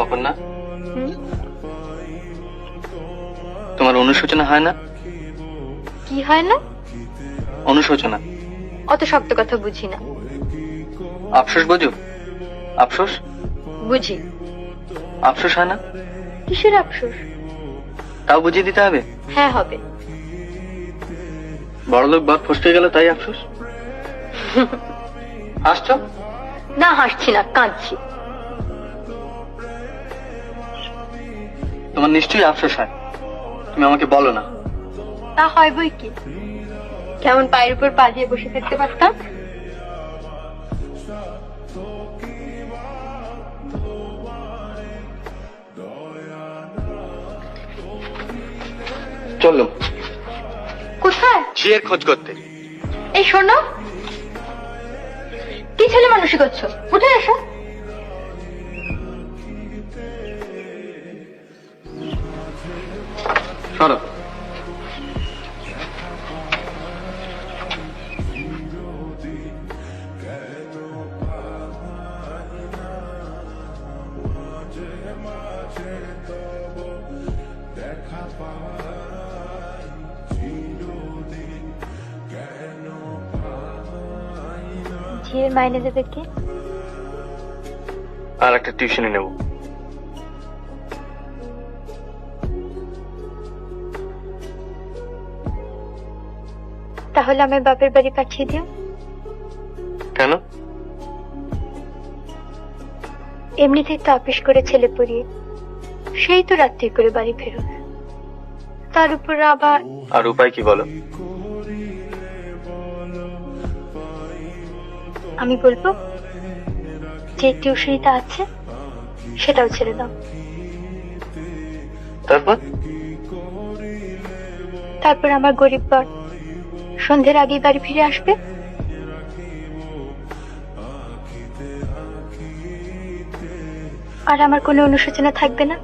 অপর্ণা, তোমার অনুশোচনা হয় না? কি হয় না? অনুশোচনা। অত শক্ত কথা বুঝি না। আফসোস বোঝো? আফসোস বুঝি। আফসোস হয় না? কিসের আফসোস? তাও বুঝিয়ে দিতে হবে? হ্যাঁ হবে। বড়লোক বাপ ফসকে গেল তাই আফসোস? হাসছো? না হাসছি না, কাঁদছি। তোমার নিশ্চয়ই আফসোস হয়, তুমি আমাকে বলো না। তা হয় বই কি, কেমন পায়ের উপর পা দিয়ে বসে থাকতে পারতাম। চললো কোথায়? ঝিয়ের খোঁজ করতে। এই শোনো, কি ছেলে মানুষই করছো, উঠে এসো। সরো। ঝিয়ের মাইনে দেবে কে? আর একটা টিউশনি নেব। তাহলে আমার বাপের বাড়ি পাঠিয়ে দিও। কেন? এমনিতেই তো আপিস করে ছেলে পড়িয়ে সেই তো রাত্রি করে বাড়ি ফেরো, তার উপর আবার। আর উপায় কি বলো? আমি বলবো যে টিউশনিটা আছে সেটাও ছেড়ে দাও। তারপর? তারপর আমার গরিব বর সন্ধ্যের আগেই বাড়ি ফিরে আসবে, আর আমার কোনো অনুশোচনা থাকবে না।